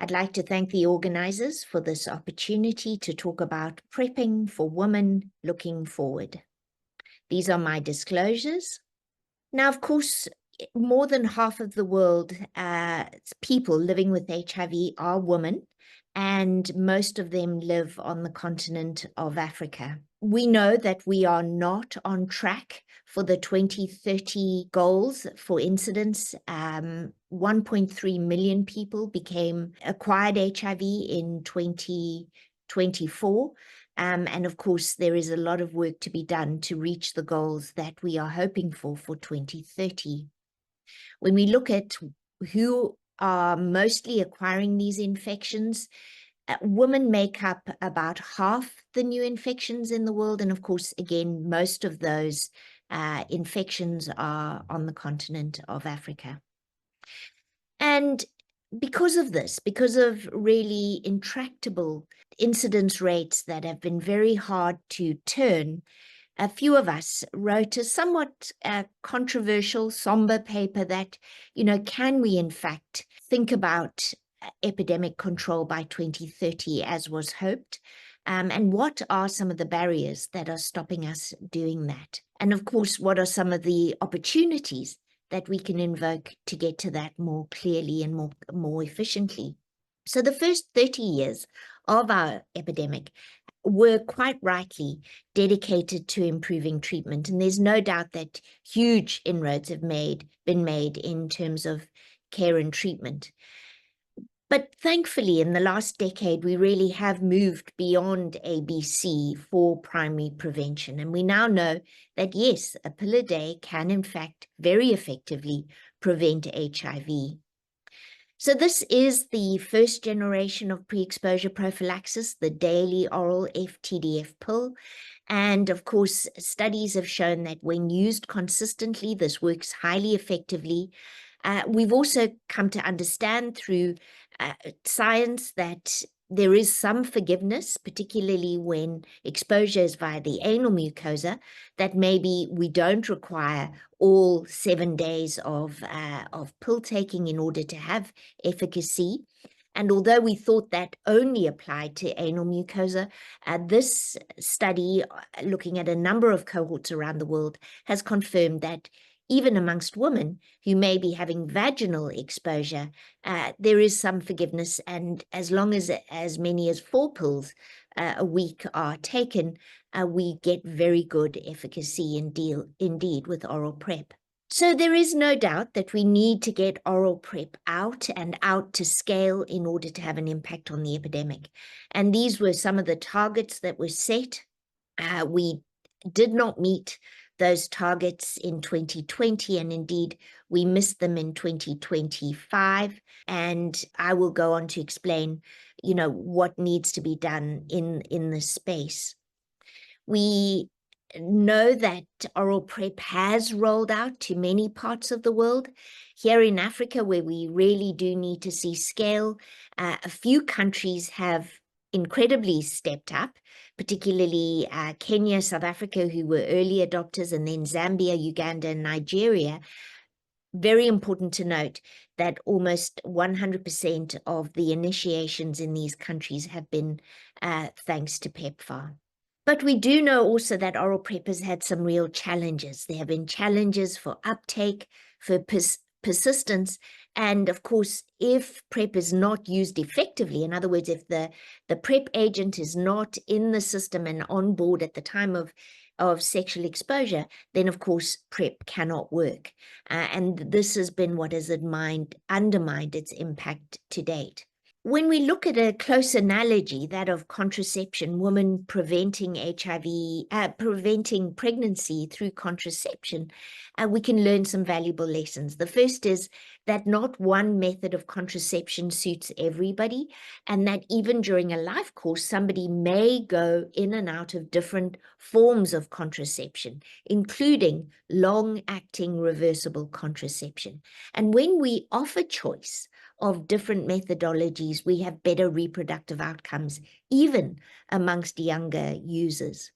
I'd like to thank the organizers for this opportunity to talk about PrEPping for women looking forward. These are my disclosures. Now, of course, more than half of the world people living with HIV are women, and most of them live on the continent of Africa. We know that we are not on track for the 2030 goals for incidence. 1.3 million people acquired HIV in 2024. And of course, there is a lot of work to be done to reach the goals that we are hoping for 2030. When we look at who are mostly acquiring these infections, women make up about half the new infections in the world. And of course, again, most of those infections are on the continent of Africa. And because of this, because of really intractable incidence rates that have been very hard to turn, a few of us wrote a somewhat controversial, somber paper that, can we in fact think about epidemic control by 2030 as was hoped? And what are some of the barriers that are stopping us doing that? And of course, what are some of the opportunities that we can invoke to get to that more clearly and more efficiently? So the first 30 years of our epidemic were quite rightly dedicated to improving treatment. And there's no doubt that huge inroads have been made in terms of care and treatment. But thankfully, in the last decade, we really have moved beyond ABC for primary prevention. And we now know that, yes, a pill a day can, in fact, very effectively prevent HIV. So this is the first generation of pre-exposure prophylaxis, the daily oral FTDF pill. And of course, studies have shown that when used consistently, this works highly effectively. We've also come to understand through science that there is some forgiveness, particularly when exposure is via the anal mucosa, that maybe we don't require all 7 days of pill taking in order to have efficacy. And although we thought that only applied to anal mucosa, this study, looking at a number of cohorts around the world, has confirmed that even amongst women who may be having vaginal exposure, there is some forgiveness. And as long as many as 4 pills a week are taken, we get very good efficacy indeed with oral PrEP. So there is no doubt that we need to get oral PrEP out to scale in order to have an impact on the epidemic. And these were some of the targets that were set. We did not meet those targets in 2020, and indeed we missed them in 2025. And I will go on to explain, what needs to be done in this space. We know that oral PrEP has rolled out to many parts of the world. Here in Africa, where we really do need to see scale, a few countries have incredibly stepped up, particularly Kenya, South Africa, who were early adopters, and then Zambia, Uganda, and Nigeria. Very important to note that almost 100% of the initiations in these countries have been thanks to PEPFAR. But we do know also that oral PrEP has had some real challenges. There have been challenges for uptake, for persistence, and of course, if PrEP is not used effectively, in other words, if the PrEP agent is not in the system and on board at the time of sexual exposure, then of course PrEP cannot work. And this has been what has undermined its impact to date. When we look at a close analogy, that of contraception, women preventing HIV, preventing pregnancy through contraception, we can learn some valuable lessons. The first is that not one method of contraception suits everybody, and that even during a life course, somebody may go in and out of different forms of contraception, including long-acting reversible contraception. And when we offer choice of different methodologies, we have better reproductive outcomes, even amongst younger users.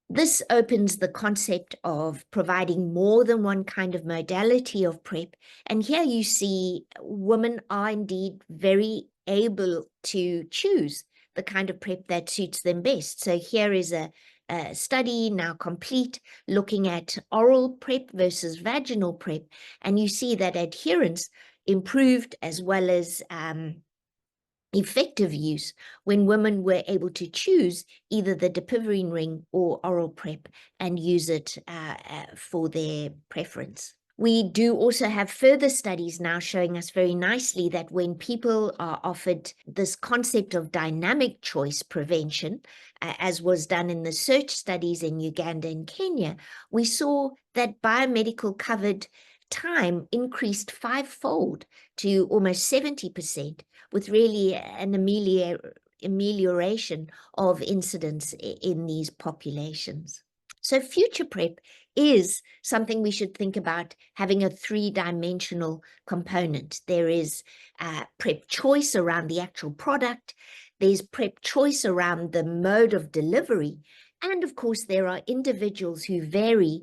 This opens the concept of providing more than one kind of modality of PrEP. And here you see women are indeed very able to choose the kind of PrEP that suits them best. So here is a study now complete looking at oral PrEP versus vaginal PrEP, and you see that adherence improved as well as effective use when women were able to choose either the dapivirine ring or oral PrEP and use it for their preference. We do also have further studies now showing us very nicely that when people are offered this concept of dynamic choice prevention, as was done in the search studies in Uganda and Kenya, we saw that biomedical covered time increased fivefold to almost 70%, with really an amelioration of incidence in these populations. So future PrEP is something we should think about having a three-dimensional component. There is PrEP choice around the actual product, there's PrEP choice around the mode of delivery, and of course there are individuals who vary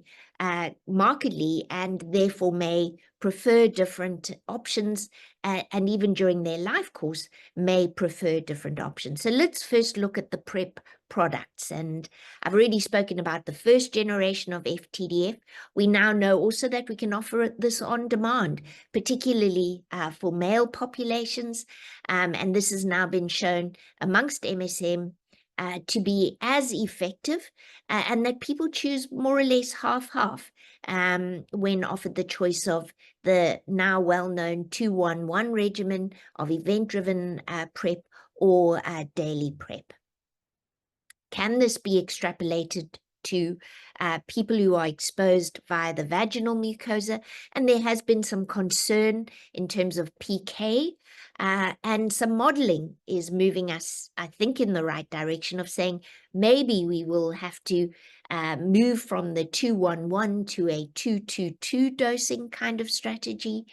markedly and therefore may prefer different options, and even during their life course may prefer different options. So let's first look at the PrEP products, and I've already spoken about the first generation of FTDF. We now know also that we can offer this on demand, particularly for male populations, and this has now been shown amongst MSM to be as effective, and that people choose more or less half-half when offered the choice of the now well-known 2-1-1 regimen of event-driven PrEP or daily PrEP. Can this be extrapolated to people who are exposed via the vaginal mucosa? And there has been some concern in terms of PK, and some modeling is moving us, I think, in the right direction of saying maybe we will have to move from the 2-1-1 to a 2-2-2 dosing kind of strategy.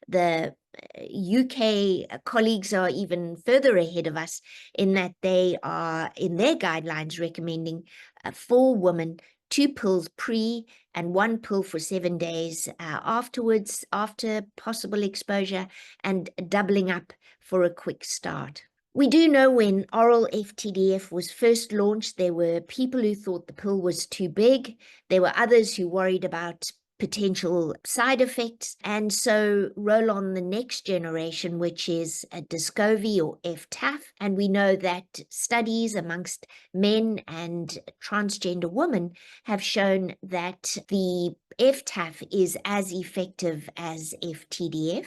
The UK colleagues are even further ahead of us in that they are, in their guidelines, recommending for women 2 pills pre and 1 pill for 7 days afterwards, after possible exposure, and doubling up for a quick start. We do know when oral FTDF was first launched, there were people who thought the pill was too big. There were others who worried about potential side effects, and so roll on the next generation, which is a Descovy or FTAF, and we know that studies amongst men and transgender women have shown that the FTAF is as effective as FTDF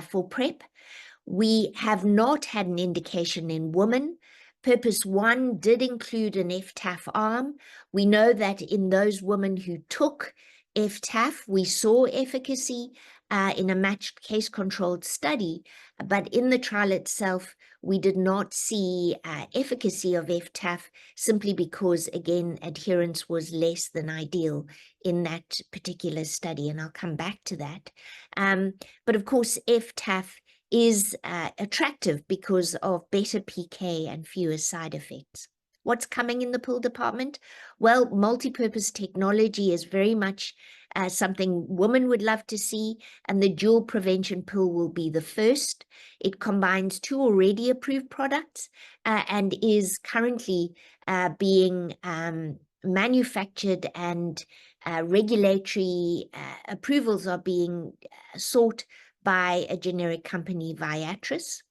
for PrEP. We have not had an indication in women. Purpose 1 did include an FTAF arm. We know that in those women who took FTAF, we saw efficacy in a matched case-controlled study, but in the trial itself, we did not see efficacy of FTAF simply because, again, adherence was less than ideal in that particular study, and I'll come back to that. But of course, FTAF is attractive because of better PK and fewer side effects. What's coming in the pill department? Well, multi-purpose technology is very much something women would love to see, and the dual prevention pill will be the first. It combines 2 already approved products and is currently being manufactured, and regulatory approvals are being sought by a generic company, Viatris.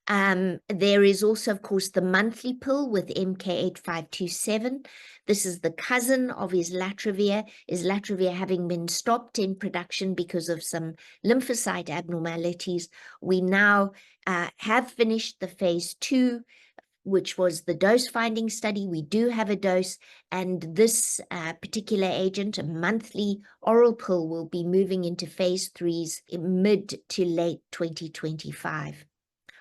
There is also, of course, the monthly pill with MK8527. This is the cousin of islatravir. Islatravir having been stopped in production because of some lymphocyte abnormalities. We now have finished the phase 2, which was the dose-finding study. We do have a dose, and this particular agent, a monthly oral pill, will be moving into phase 3s in mid to late 2025.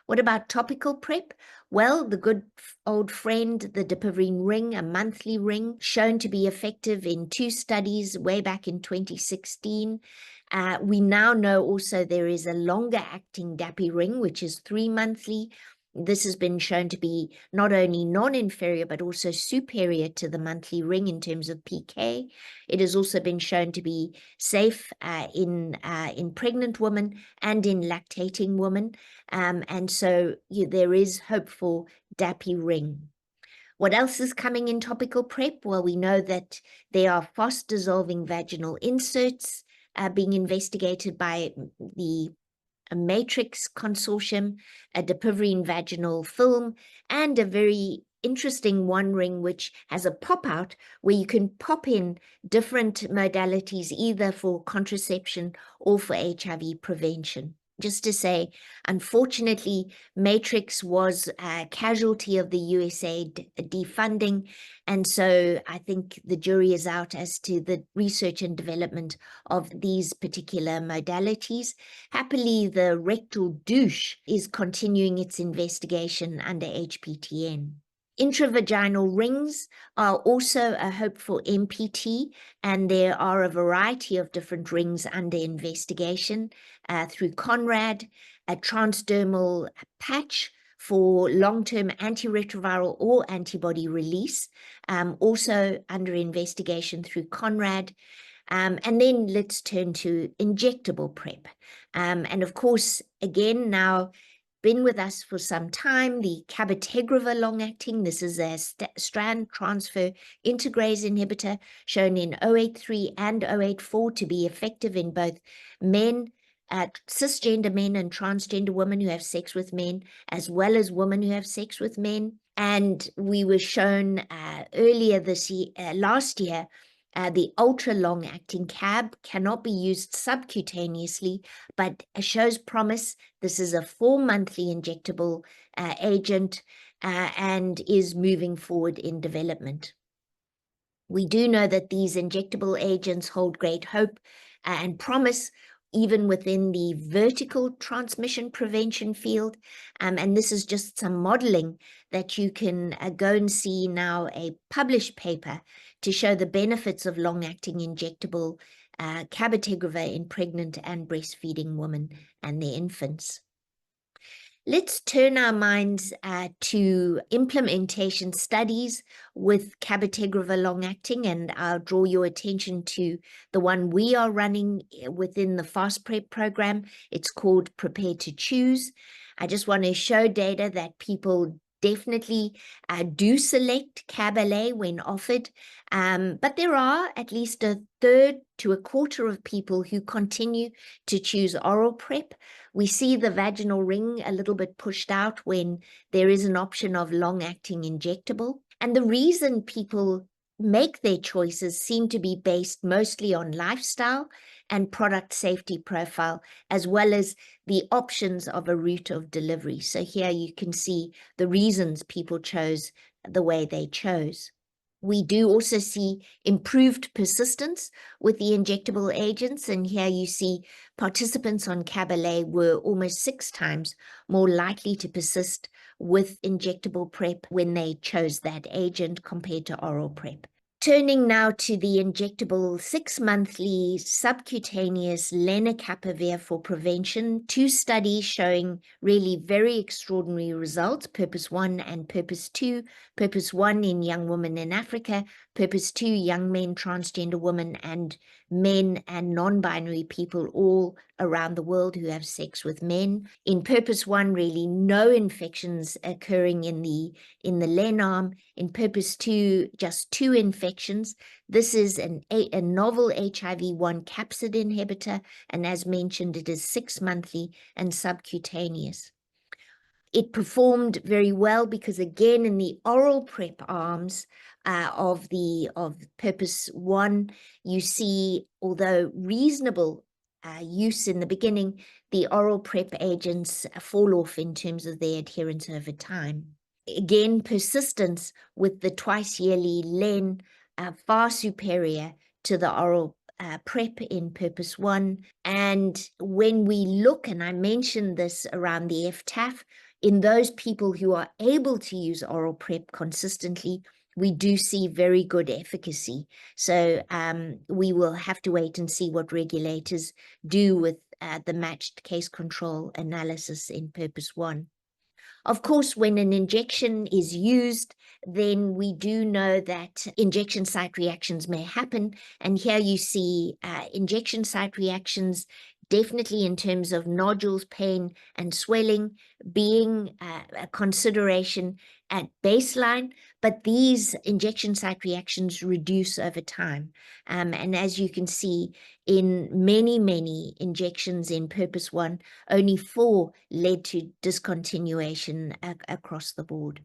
What about topical PrEP? Well, the good old friend, the dapivirine ring, a monthly ring, shown to be effective in 2 studies way back in 2016. We now know also there is a longer acting dapi ring, which is 3 monthly. This has been shown to be not only non-inferior, but also superior to the monthly ring in terms of PK. It has also been shown to be safe in pregnant women and in lactating women. And so there is hope for DAPI ring. What else is coming in topical PrEP? Well, we know that there are fast-dissolving vaginal inserts being investigated by the Matrix Consortium, a dapivirine vaginal film, and a very interesting one ring which has a pop-out where you can pop in different modalities either for contraception or for HIV prevention. Just to say, unfortunately, Matrix was a casualty of the USAID defunding, and so I think the jury is out as to the research and development of these particular modalities. Happily, the rectal douche is continuing its investigation under HPTN. Intravaginal rings are also a hope for MPT, and there are a variety of different rings under investigation through CONRAD, a transdermal patch for long-term antiretroviral or antibody release, also under investigation through CONRAD. And then let's turn to injectable PrEP. And of course, again, now been with us for some time, the cabotegravir long-acting. This is a strand transfer integrase inhibitor shown in 083 and 084 to be effective in both men, cisgender men and transgender women who have sex with men, as well as women who have sex with men. And we were shown earlier this year, last year, the ultra long-acting CAB cannot be used subcutaneously, but shows promise. This is a 4-monthly injectable agent and is moving forward in development. We do know that these injectable agents hold great hope and promise even within the vertical transmission prevention field. And this is just some modeling that you can go and see now, a published paper to show the benefits of long-acting injectable cabotegravir in pregnant and breastfeeding women and their infants. Let's turn our minds to implementation studies with cabotegravir long-acting, and I'll draw your attention to the one we are running within the Fast PrEP program. It's called Prepare to Choose. I just want to show data that people definitely do select CAB-LA when offered, but there are at least a third to a quarter of people who continue to choose oral PrEP. We see the vaginal ring a little bit pushed out when there is an option of long-acting injectable. And the reason people make their choices seem to be based mostly on lifestyle and product safety profile, as well as the options of a route of delivery. So here you can see the reasons people chose the way they chose. We do also see improved persistence with the injectable agents, and here you see participants on CAB-LA were almost 6 times more likely to persist with injectable PrEP when they chose that agent compared to oral PrEP. Turning now to the injectable 6-monthly subcutaneous lenacapavir for prevention, 2 studies showing really very extraordinary results, Purpose 1 and Purpose 2. Purpose 1 in young women in Africa, Purpose 2 young men, transgender women, and men and non-binary people all around the world who have sex with men. In Purpose 1, really no infections occurring in the len arm. In Purpose 2, just 2 infections. This is a novel HIV-1 capsid inhibitor, and as mentioned, it is 6-monthly and subcutaneous. It performed very well because, again, in the oral PrEP arms of Purpose 1, you see, although reasonable use in the beginning, the oral PrEP agents fall off in terms of their adherence over time. Again, persistence with the twice-yearly len far superior to the oral PrEP in Purpose 1. And when we look, and I mentioned this around the FTAF, in those people who are able to use oral PrEP consistently, we do see very good efficacy. So we will have to wait and see what regulators do with the matched case control analysis in Purpose 1. Of course, when an injection is used, then we do know that injection site reactions may happen. And here you see injection site reactions, definitely in terms of nodules, pain, and swelling being a consideration at baseline, but these injection site reactions reduce over time. And as you can see, in many injections in Purpose 1, only 4 led to discontinuation across the board.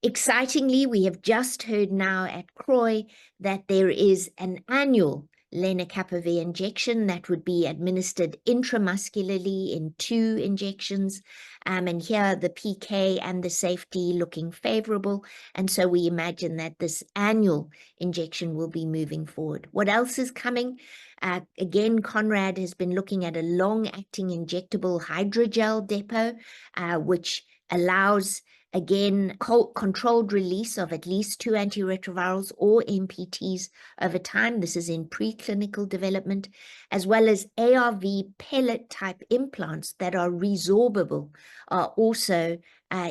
Excitingly, we have just heard now at CROI that there is an annual lenacapavir injection that would be administered intramuscularly in 2 injections. And here the PK and the safety looking favorable. And so we imagine that this annual injection will be moving forward. What else is coming? Again, Conrad has been looking at a long-acting injectable hydrogel depot, which allows again, controlled release of at least 2 antiretrovirals or MPTs over time. This is in preclinical development, as well as ARV pellet type implants that are resorbable are also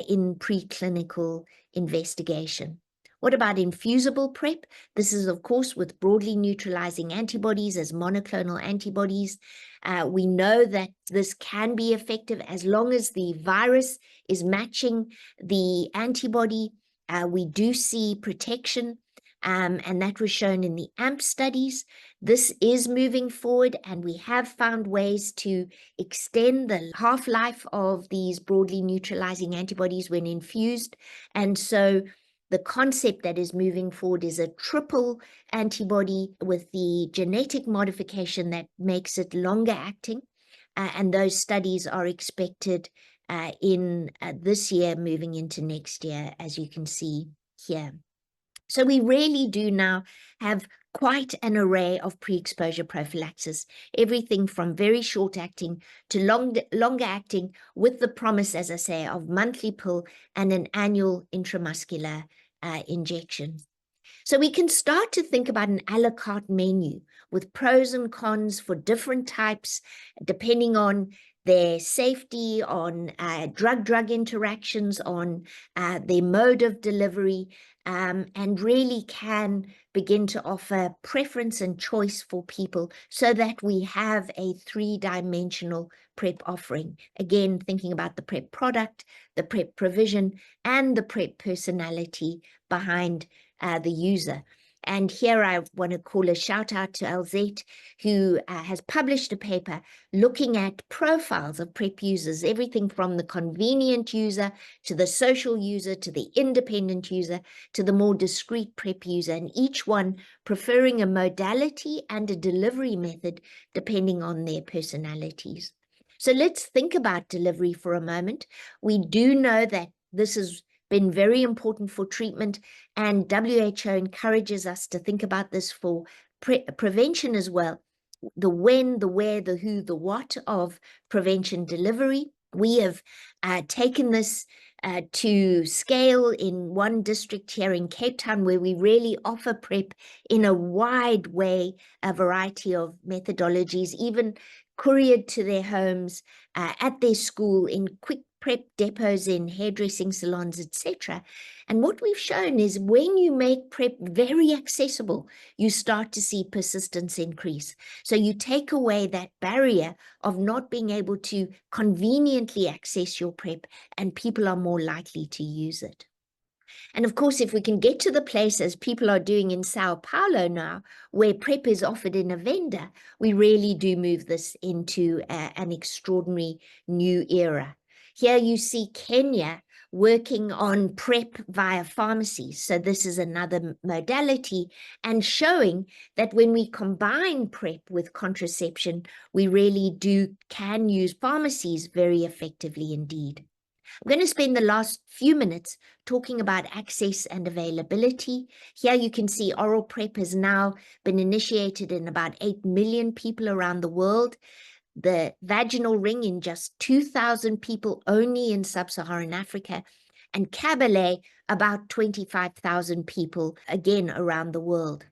in preclinical investigation. What about infusible PrEP? This is, of course, with broadly neutralizing antibodies as monoclonal antibodies. We know that this can be effective as long as the virus is matching the antibody. We do see protection, and that was shown in the AMP studies. This is moving forward, and we have found ways to extend the half-life of these broadly neutralizing antibodies when infused. And so the concept that is moving forward is a triple antibody with the genetic modification that makes it longer acting. And those studies are expected in this year, moving into next year, as you can see here. So we really do now have quite an array of pre-exposure prophylaxis, everything from very short-acting to longer-acting, with the promise, as I say, of monthly pill and an annual intramuscular injection. So we can start to think about an a la carte menu with pros and cons for different types, depending on their safety, on drug-drug interactions, on their mode of delivery, and really can begin to offer preference and choice for people so that we have a 3-dimensional PrEP offering. Again, thinking about the PrEP product, the PrEP provision, and the PrEP personality behind the user. And here I want to call a shout out to Alzette, who has published a paper looking at profiles of PrEP users, everything from the convenient user to the social user to the independent user to the more discreet PrEP user, and each one preferring a modality and a delivery method depending on their personalities. So let's think about delivery for a moment. We do know that this has been very important for treatment, and WHO encourages us to think about this for prevention as well. The when, the where, the who, the what of prevention delivery. We have taken this to scale in one district here in Cape Town, where we really offer PrEP in a wide way, a variety of methodologies, even couriered to their homes, at their school, in quick PrEP depots, in hairdressing salons, etc. And what we've shown is when you make PrEP very accessible, you start to see persistence increase. So you take away that barrier of not being able to conveniently access your PrEP, and people are more likely to use it. And of course, if we can get to the place, as people are doing in Sao Paulo now, where PrEP is offered in a vendor, we really do move this into an extraordinary new era. Here you see Kenya working on PrEP via pharmacies. So this is another modality, and showing that when we combine PrEP with contraception, we really can use pharmacies very effectively indeed. I'm going to spend the last few minutes talking about access and availability. Here you can see oral PrEP has now been initiated in about 8 million people around the world. The vaginal ring in just 2,000 people only in sub-Saharan Africa, and Cabolet about 25,000 people again around the world.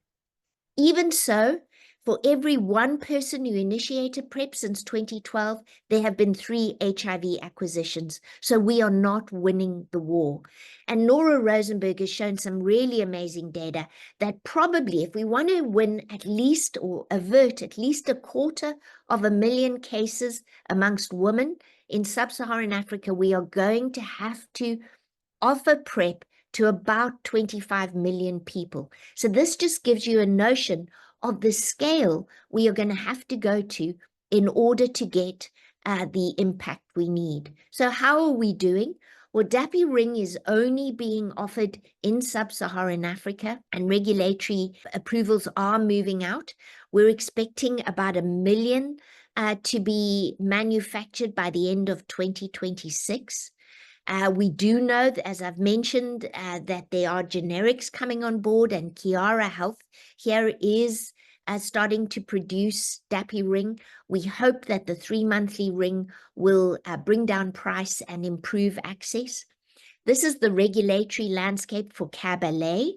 Even so, For every one person who initiated PrEP since 2012, there have been 3 HIV acquisitions. So we are not winning the war. And Nora Rosenberg has shown some really amazing data that probably if we want to win at least or avert at least 250,000 cases amongst women in sub-Saharan Africa, we are going to have to offer PrEP to about 25 million people. So this just gives you a notion of the scale we are going to have to go to in order to get the impact we need. So how are we doing? Well, DAPI Ring is only being offered in sub-Saharan Africa, and regulatory approvals are moving out. We're expecting about 1 million to be manufactured by the end of 2026. We do know, that, as I've mentioned, that there are generics coming on board, and Kiara Health here is starting to produce DAPI Ring. We hope that the 3-monthly ring will bring down price and improve access. This is the regulatory landscape for CAB-LA,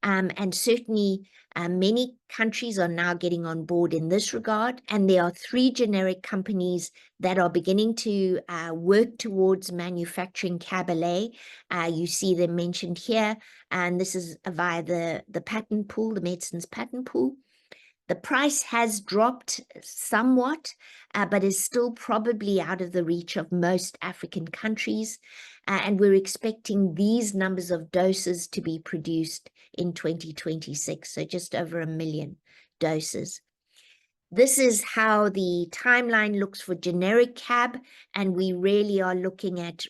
and certainly many countries are now getting on board in this regard, and there are 3 generic companies that are beginning to work towards manufacturing CAB-LA. You see them mentioned here, and this is via the patent pool, the medicines patent pool. The price has dropped somewhat, but is still probably out of the reach of most African countries. And we're expecting these numbers of doses to be produced in 2026, so just over 1 million doses. This is how the timeline looks for generic CAB, and we really are looking at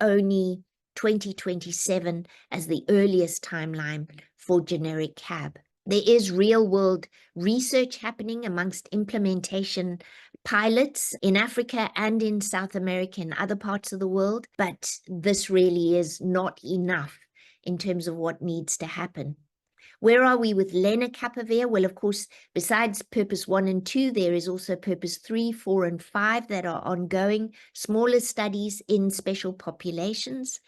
only 2027 as the earliest timeline for generic CAB. There is real-world research happening amongst implementation pilots in Africa and in South America and other parts of the world, but this really is not enough in terms of what needs to happen. Where are we with lenacapavir? Well, of course, besides Purpose 1 and 2, there is also Purpose 3, 4, and 5 that are ongoing, smaller studies in special populations.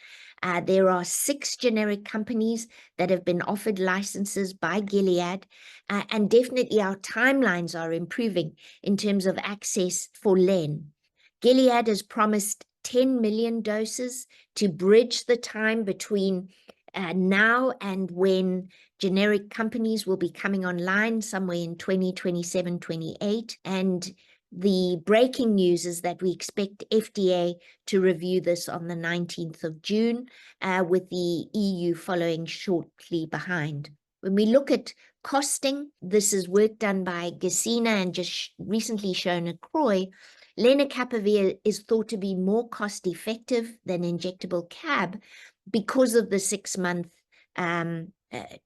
There are 6 generic companies that have been offered licenses by Gilead, and definitely our timelines are improving in terms of access for Len. Gilead has promised 10 million doses to bridge the time between now and when generic companies will be coming online somewhere in 2027, 28. And the breaking news is that we expect FDA to review this on the 19th of June, with the EU following shortly behind. When we look at costing, this is work done by Gesina and just recently shown at CROI. Lenacapavir is thought to be more cost effective than injectable CAB because of the 6-month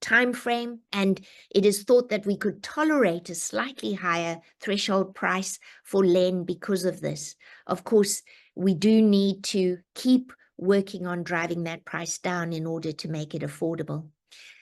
time frame, and it is thought that we could tolerate a slightly higher threshold price for Len because of this. Of course, we do need to keep working on driving that price down in order to make it affordable.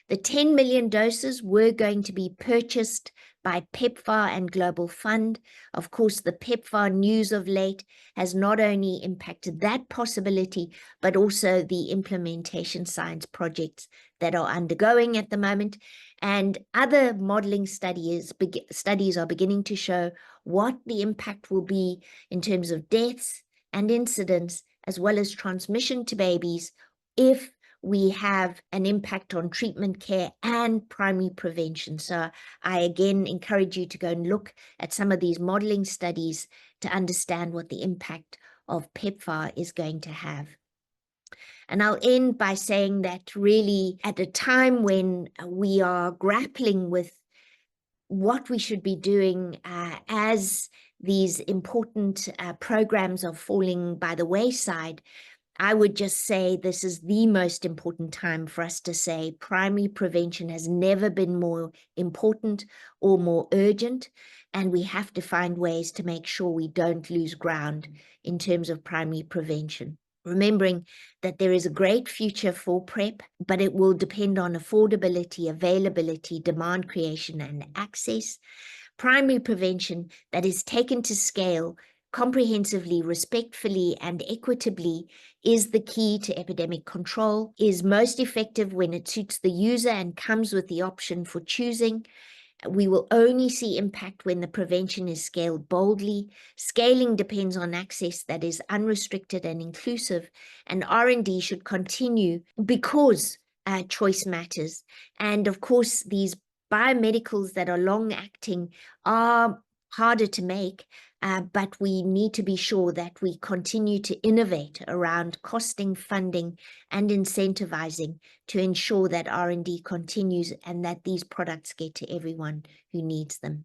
The 10 million doses were going to be purchased by PEPFAR and Global Fund. Of course, the PEPFAR news of late has not only impacted that possibility, but also the implementation science projects that are undergoing at the moment. And other modeling studies are beginning to show what the impact will be in terms of deaths and incidence, as well as transmission to babies, if we have an impact on treatment care and primary prevention. So I again encourage you to go and look at some of these modeling studies to understand what the impact of PEPFAR is going to have. And I'll end by saying that really at a time when we are grappling with what we should be doing as these important programs are falling by the wayside, I would just say this is the most important time for us to say primary prevention has never been more important or more urgent, and we have to find ways to make sure we don't lose ground in terms of primary prevention. Remembering that there is a great future for PrEP, but it will depend on affordability, availability, demand creation, and access. Primary prevention that is taken to scale comprehensively, respectfully, and equitably is the key to epidemic control, is most effective when it suits the user and comes with the option for choosing. We will only see impact when the prevention is scaled boldly. Scaling depends on access that is unrestricted and inclusive, and R&D should continue because choice matters. And of course, these biomedicals that are long-acting are harder to make, but we need to be sure that we continue to innovate around costing, funding, and incentivizing to ensure that R&D continues and that these products get to everyone who needs them.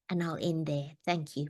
And I'll end there. Thank you.